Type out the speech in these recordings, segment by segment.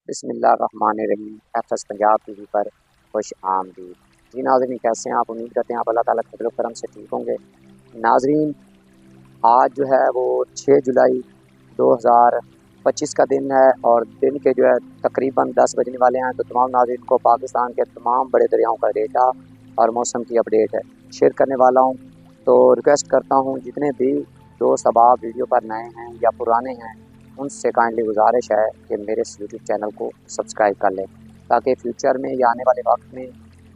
بسم اللہ الرحمن الرحیم۔ F S Punjab T V پر خوش آمدید۔ جی ناظرین، کیسے ہیں آپ؟ امید کرتے ہیں آپ اللہ تعالیٰ کے فضل و کرم سے ٹھیک ہوں گے۔ ناظرین، آج جو ہے وہ 6 جولائی 2025 کا دن ہے اور دن کے جو ہے تقریباً 10 بجنے والے ہیں۔ تو تمام ناظرین کو پاکستان کے تمام بڑے دریاؤں کا ڈیٹا اور موسم کی اپڈیٹ ہے شیئر کرنے والا ہوں۔ تو ریکویسٹ کرتا ہوں جتنے بھی دوست احباب ویڈیو پر نئے ہیں یا پرانے ہیں، ان سے کائنڈلی گزارش ہے کہ میرے اس یوٹیوب چینل کو سبسکرائب کر لیں، تاکہ فیوچر میں یا آنے والے وقت میں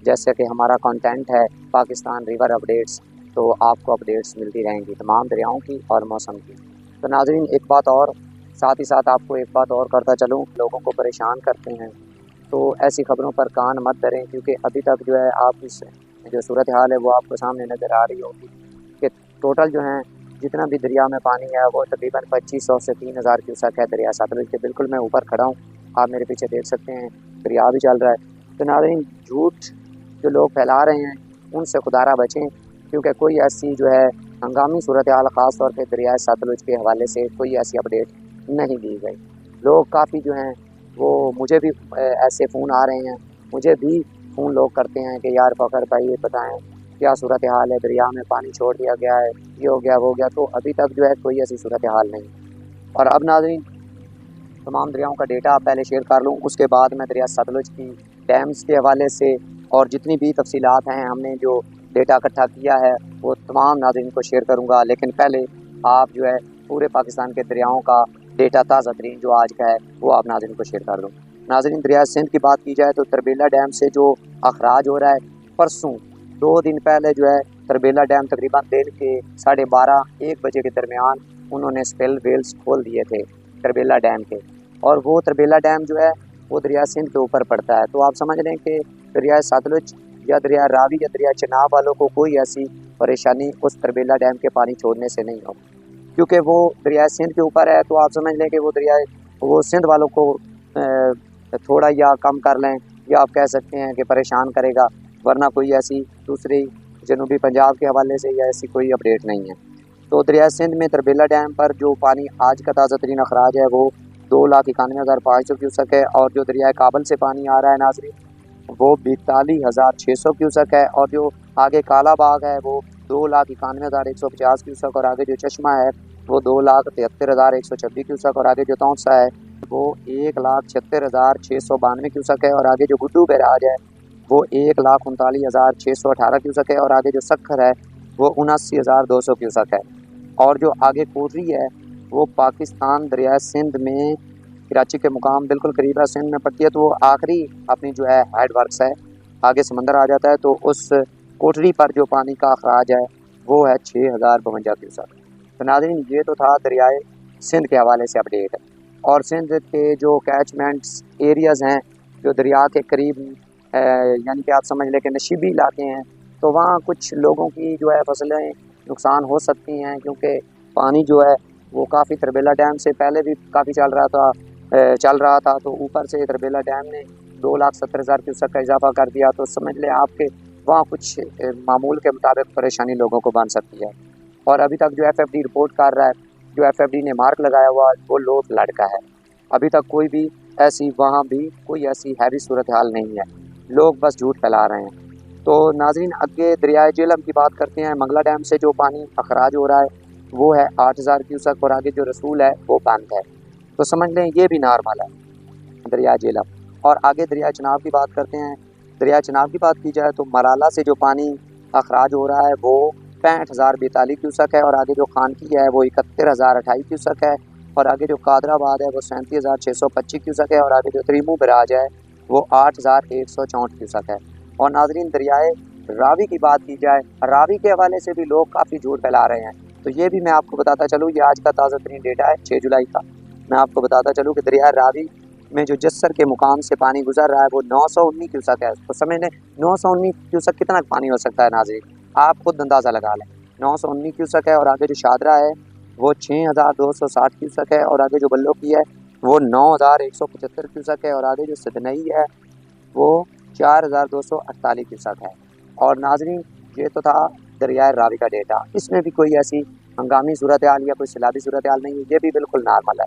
جیسے کہ ہمارا کانٹینٹ ہے پاکستان ریور اپڈیٹس، تو آپ کو اپڈیٹس ملتی رہیں گی تمام دریاؤں کی اور موسم کی۔ تو ناظرین، ایک بات اور ساتھ ہی ساتھ آپ کو ایک بات اور کرتا چلوں، لوگوں کو پریشان کرتے ہیں تو ایسی خبروں پر کان مت دھریں، کیونکہ ابھی تک جو ہے آپ اس جو صورتحال ہے وہ آپ کو سامنے نظر آ رہی ہوگی کہ ٹوٹل جو ہیں جتنا بھی دریا میں پانی ہے وہ تقریباً 2500 سے 3000 کیوسک ہے دریا ستلج کے۔ بالکل میں اوپر کھڑا ہوں، آپ میرے پیچھے دیکھ سکتے ہیں دریا بھی چل رہا ہے۔ تو ناظرین، جھوٹ جو لوگ پھیلا رہے ہیں ان سے خدارہ بچیں، کیونکہ کوئی ایسی جو ہے ہنگامی صورتحال خاص طور پہ دریائے ستلج کے حوالے سے کوئی ایسی اپڈیٹ نہیں دی گئی۔ لوگ کافی جو ہیں وہ مجھے بھی ایسے فون آ رہے ہیں، مجھے بھی فون لوگ کرتے ہیں کہ یار فخر بھائی یہ بتائیں کیا صورتحال ہے، دریا میں پانی چھوڑ دیا گیا ہے، یہ ہو گیا وہ ہو گیا۔ تو ابھی تک جو ہے کوئی ایسی صورتحال نہیں۔ اور اب ناظرین، تمام دریاؤں کا ڈیٹا پہلے شیئر کر لوں، اس کے بعد میں دریا ستلج کی ڈیمز کے حوالے سے اور جتنی بھی تفصیلات ہیں ہم نے جو ڈیٹا اکٹھا کیا ہے وہ تمام ناظرین کو شیئر کروں گا۔ لیکن پہلے آپ جو ہے پورے پاکستان کے دریاؤں کا ڈیٹا تازہ ترین جو آج کا ہے وہ آپ ناظرین کو شیئر کر دوں۔ ناظرین، دریا سندھ کی بات کی جائے تو تربیلا ڈیم سے جو اخراج ہو رہا ہے، پرسوں 2 دن پہلے جو ہے تربیلا ڈیم تقریباً دن کے 12:30-1 بجے کے درمیان انہوں نے اسپل ویلز کھول دیے تھے تربیلا ڈیم کے، اور وہ تربیلا ڈیم جو ہے وہ دریا سندھ کے اوپر پڑتا ہے۔ تو آپ سمجھ لیں کہ دریا ستلج یا دریا راوی یا دریا چناب والوں کو کوئی ایسی پریشانی اس تربیلا ڈیم کے پانی چھوڑنے سے نہیں ہوگی، کیونکہ وہ دریا سندھ کے اوپر ہے۔ تو آپ سمجھ لیں کہ وہ سندھ والوں کو تھوڑا یا کم کر لیں، یا آپ کہہ سکتے ہیں کہ پریشان کرے گا، ورنہ کوئی ایسی دوسری جنوبی پنجاب کے حوالے سے یا ایسی کوئی اپڈیٹ نہیں ہے۔ تو دریا سندھ میں تربیلا ڈیم پر جو پانی آج کا تازہ ترین اخراج ہے وہ 2,91,500 کیوسک ہے، اور جو دریائے کابل سے پانی آ رہا ہے ناظرین وہ 42,600 کیوسک ہے، اور جو آگے کالا باغ ہے وہ 2,91,150 کیوسک، اور آگے جو چشمہ ہے وہ 2,73,126 کیوسک، اور آگے جو تونسا ہے وہ 1,76,692 کیوسک ہے، اور آگے جو گڈو بیراج ہے وہ 1,39,618 کیوسک ہے، اور آگے جو سکھر ہے وہ 79,200 کیوسک ہے۔ اور جو آگے کوٹری ہے وہ پاکستان دریائے سندھ میں کراچی کے مقام بالکل قریب ہے، سندھ میں پڑتی ہے، تو وہ آخری اپنی جو ہے ہیڈ ورکس ہے، آگے سمندر آ جاتا ہے۔ تو اس کوٹری پر جو پانی کا اخراج ہے وہ ہے 6,052 کیوسک۔ تو ناظرین، یہ تو تھا دریائے سندھ کے حوالے سے اپڈیٹ، اور سندھ کے جو کیچمنٹس ایریاز ہیں جو دریا کے قریب یعنی کہ آپ سمجھ لیں کہ نشیبی علاقے ہیں، تو وہاں کچھ لوگوں کی جو ہے فصلیں نقصان ہو سکتی ہیں، کیونکہ پانی جو ہے وہ کافی تربیلا ڈیم سے پہلے بھی کافی چل رہا تھا، تو اوپر سے تربیلا ڈیم نے 2,70,000 کیوسک کا اضافہ کر دیا۔ تو سمجھ لیں آپ کے وہاں کچھ معمول کے مطابق پریشانی لوگوں کو بن سکتی ہے۔ اور ابھی تک جو ایف ایف ڈی رپورٹ کر رہا ہے، جو ایف ایف ڈی نے مارک لگایا ہوا وہ لو فلڈ کا ہے، ابھی تک کوئی بھی ایسی وہاں بھی کوئی ایسی ہیوی صورتحال نہیں ہے، لوگ بس جھوٹ پھیلا رہے ہیں۔ تو ناظرین، آگے دریائے جہلم کی بات کرتے ہیں۔ منگلا ڈیم سے جو پانی اخراج ہو رہا ہے وہ ہے 8,000 کیوسک، اور آگے جو رسول ہے وہ بند ہے، تو سمجھ لیں یہ بھی نارمل ہے دریا جہلم۔ اور آگے دریا چناب کی بات کرتے ہیں۔ دریا چناب کی بات کی جائے تو مرالا سے جو پانی اخراج ہو رہا ہے وہ 65,042 کیوسک ہے، اور آگے جو خانکی ہے وہ 71,028 کیوسک ہے، اور آگے جو قادر آباد ہے وہ 37,625 کیوسک ہے، اور آگے جو تریمو براج ہے وہ 8,164 کیوسک ہے۔ اور ناظرین، دریائے راوی کی بات کی جائے، راوی کے حوالے سے بھی لوگ کافی جھوٹ پھیلا رہے ہیں، تو یہ بھی میں آپ کو بتاتا چلوں، یہ آج کا تازہ ترین ڈیٹا ہے 6 جولائی کا۔ میں آپ کو بتاتا چلوں کہ دریا راوی میں جو جسر کے مقام سے پانی گزر رہا ہے وہ 919 کیوسک ہے۔ تو سمجھ لیں 919 کیوسک کتنا پانی ہو سکتا ہے ناظرین، آپ خود اندازہ لگا لیں۔ 919 کیوسک ہے، اور آگے جو شادرہ ہے وہ 6,260 کیوسک ہے، اور آگے جو بلو کی ہے وہ 9,175 کیوسک ہے، اور آگے جو سدنئی ہے وہ 4,248 کیوسک ہے۔ اور ناظرین، یہ تو تھا دریائے راوی کا ڈیٹا، اس میں بھی کوئی ایسی ہنگامی صورتحال یا کوئی سیلابی صورتحال نہیں ہے، یہ بھی بالکل نارمل ہے۔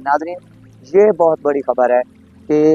ناظرین یہ بہت بڑی خبر ہے کہ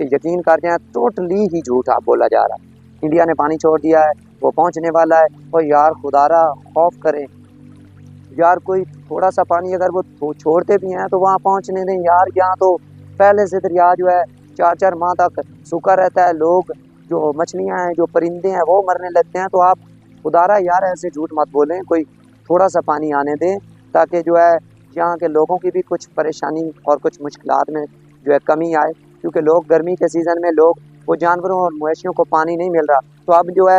کہ یقین کر جائیں ٹوٹلی ہی جھوٹ بولا جا رہا ہے۔ انڈیا نے پانی چھوڑ دیا ہے، وہ پہنچنے والا ہے، اور یار خدارا خوف کریں یار، کوئی تھوڑا سا پانی اگر وہ چھوڑتے بھی ہیں تو وہاں پہنچنے دیں یار۔ یہاں تو پہلے سے دریا جو ہے 4 ماہ تک سوکھا رہتا ہے، لوگ جو مچھلیاں ہیں، جو پرندے ہیں وہ مرنے لگتے ہیں۔ تو آپ خدارا یار ایسے جھوٹ مت بولیں، کوئی تھوڑا سا پانی آنے دیں تاکہ جو ہے یہاں کے لوگوں کی بھی کچھ پریشانی اور کچھ مشکلات میں جو ہے کمی آئے، کیونکہ لوگ گرمی کے سیزن میں وہ جانوروں اور مویشیوں کو پانی نہیں مل رہا۔ تو اب جو ہے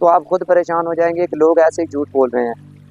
تو آپ خود پریشان ہو جائیں گے کہ لوگ ایسے ہی جھوٹ بول رہے ہیں۔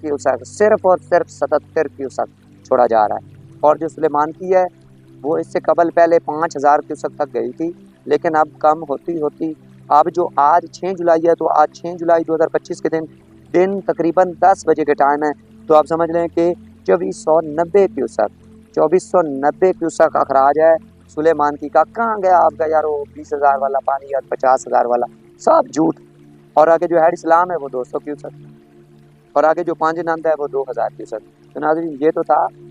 کیوسک، صرف اور صرف 77 کیوسک چھوڑا جا رہا ہے، اور جو سلیمان کی ہے وہ اس سے قبل پہلے 5000 کیوسک تک گئی تھی، لیکن اب کم ہوتی اب جو آج 6 جولائی ہے، تو آج 6 جولائی 2025 کے دن تقریباً 10 بجے کے ٹائم ہے، تو آپ سمجھ لیں کہ 2490 کیوسک اخراج ہے سلیمان کی کا۔ کہاں گیا آپ کا یار وہ 20,000 والا پانی یا 50,000 والا؟ سب جھوٹ۔ اور آگے جو ہیڈ اسلام ہے وہ 200 کیوسک، اور آگے جو پانچ نند ہے وہ 2000 کیوسک۔ تو ناظرین یہ تو تھا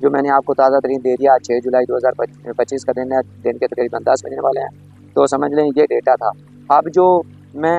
جو میں نے آپ کو تازہ ترین دے دیا۔ 6 جولائی 2025 کا دن ہے، دن کے تقریباً 10 بجنے والے ہیں، تو سمجھ لیں یہ ڈیٹا تھا۔ اب جو میں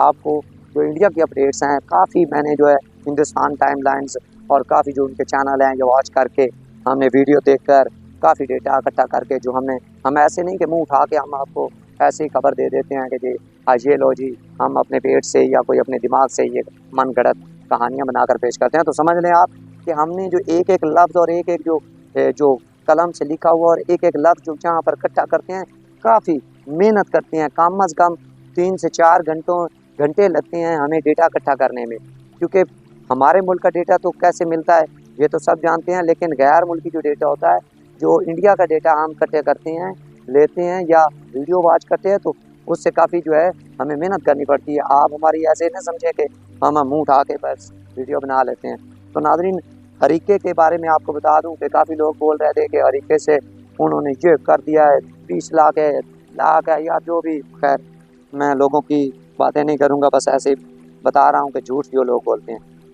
آپ کو جو انڈیا کی اپڈیٹس ہیں، کافی میں نے جو ہے ہندوستان ٹائم لائنز اور کافی جو ان کے چینل ہیں جو واچ کر کے ہم نے ویڈیو دیکھ کر کافی ڈیٹا اکٹھا کر کے جو ہم ایسے نہیں کہ منہ اٹھا کے ہم آپ کو ایسی خبر دے دیتے ہیں کہ جی آج یہ لو جی، ہم اپنے پیٹ سے یا کوئی اپنے دماغ سے یہ من گڑت کہانیاں بنا کر پیش کرتے ہیں۔ تو سمجھ لیں آپ کہ ہم نے جو ایک ایک لفظ اور ایک ایک جو قلم سے لکھا ہوا اور ایک ایک لفظ جو جہاں پر اکٹھا کرتے ہیں، کافی محنت کرتے ہیں، کم از کم 3 سے 4 گھنٹے لگتے ہیں ہمیں ڈیٹا اکٹھا کرنے میں، کیونکہ ہمارے ملک کا ڈیٹا تو کیسے ملتا ہے یہ تو سب جانتے ہیں، لیکن غیر ملکی جو ڈیٹا ہوتا ہے، جو انڈیا کا ڈیٹا ہم اکٹھے کرتے ہیں، لیتے ہیں یا ویڈیو واچ کرتے ہیں، تو اس سے کافی جو ہے ہمیں محنت کرنی پڑتی ہے۔ آپ ہماری ایسے نہ سمجھیں کہ ہم منہ اٹھا کے بس ویڈیو بنا لیتے ہیں۔ تو ناظرین ہریکے کے بارے میں آپ کو بتا دوں کہ کافی لوگ بول رہے تھے کہ ہریکے سے انہوں نے یہ کر دیا ہے، 20 لاکھ ہے یا جو بھی، خیر میں لوگوں کی باتیں نہیں کروں گا، بس ایسے بتا رہا ہوں کہ جھوٹ جو لوگ بولتے ہیں۔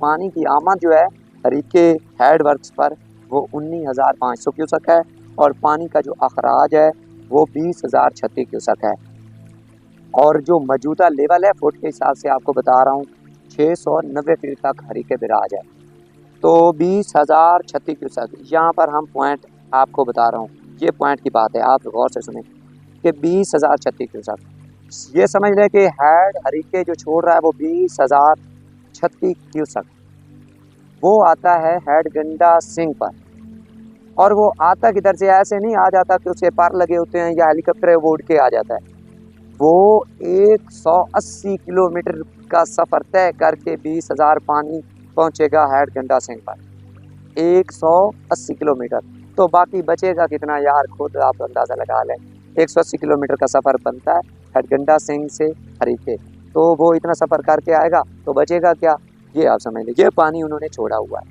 پانی کی آمد جو ہے ہریکے ہیڈ ورکس پر وہ 19,500 کیوسک ہے، اور پانی کا جو اخراج ہے وہ 20,036 کیوسک ہے، اور جو موجودہ لیول ہے فٹ کے حساب سے آپ کو بتا رہا ہوں 690 فٹ تک ہریکے براج ہے، تو 20,036 کیوسک۔ یہاں پر ہم پوائنٹ آپ کو بتا رہا ہوں، یہ پوائنٹ کی بات ہے، آپ غور سے سنیں کہ 20,036 کیوسک۔ یہ سمجھ لیں کہ ہیڈ ہریکے جو چھوڑ رہا ہے وہ 20,036 کیوسک، وہ آتا ہے ہیڈ گنڈا سنگھ پر، اور وہ آتا کدھر سے؟ ایسے نہیں آ جاتا کہ اسے پر لگے ہوتے ہیں یا ہیلی کاپٹر وہ اڑ کے آ جاتا ہے، وہ 180 کلومیٹر کا سفر طے کر کے 20,000 پانی پہنچے گا ہیڈ گنڈا سنگھ پر، 180 کلومیٹر۔ تو باقی بچے گا کتنا یار، خود آپ اندازہ لگا لیں۔ 180 کلومیٹر کا سفر بنتا ہے ہیڈ گنڈا سنگھ سے ہریکے، تو وہ اتنا سفر کر کے آئے گا تو بچے گا کیا؟ یہ آپ سمجھ لیں، یہ پانی انہوں نے چھوڑا ہوا ہے۔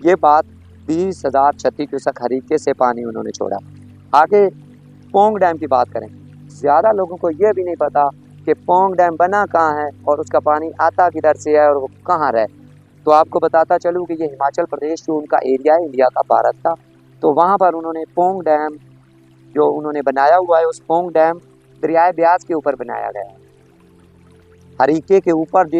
یہ بات 20,036 کیوسک ہریکے سے پانی انہوں نے چھوڑا۔ آگے پونگ ڈیم کی بات کریں، زیادہ لوگوں کو یہ بھی نہیں پتا کہ پونگ ڈیم بنا کہاں ہے اور اس کا پانی آتا کدھر سے ہے اور وہ کہاں رہے۔ تو آپ کو بتاتا چلوں کہ یہ ہماچل پردیش جو ان کا ایریا ہے انڈیا کا، بھارت کا، تو وہاں پر انہوں نے پونگ ڈیم جو انہوں نے بنایا ہوا ہے، اس پونگ ڈیم دریائے بیاس کے اوپر بنایا گیا ہے۔ ہریکے کے اوپر جو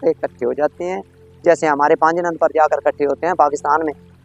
کے اکٹھے ہو جاتے ہیں، جیسے ہمارے پانجنند پر جا کر اکٹھے ہوتے ہیں پاکستان میں،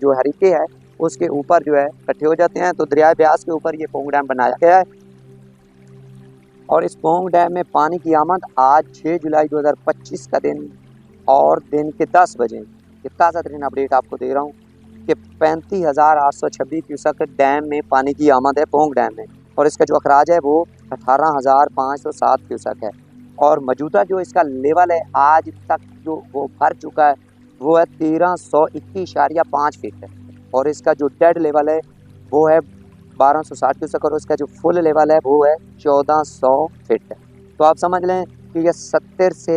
جو ہریکے ہے اس کے اوپر جو ہے اکٹھے ہو جاتے ہیں۔ تو دریائے بیاس کے اوپر یہ پونگ ڈیم بنایا گیا ہے، اور اس پونگ ڈیم میں پانی کی آمد آج 6 جولائی 2025 کا دن اور دن کے 10 بجے، یہ تازہ ترین اپڈیٹ آپ کو دے رہا ہوں کہ 35,826 کیوسک ڈیم میں پانی کی آمد ہے پونگ ڈیم میں، اور اس کا جو اخراج ہے وہ 18,507 کیوسک ہے، اور موجودہ جو اس کا لیول ہے آج تک جو وہ بھر چکا ہے وہ ہے 1,321.5 فٹ ہے، اور اس کا جو ڈیڈ لیول ہے وہ ہے 1,260 کیوسک، اور اس کا جو فل لیول ہے وہ ہے 1,400 فٹ ہے۔ تو آپ سمجھ لیں کہ یہ 70 سے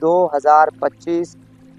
2025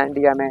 NDMA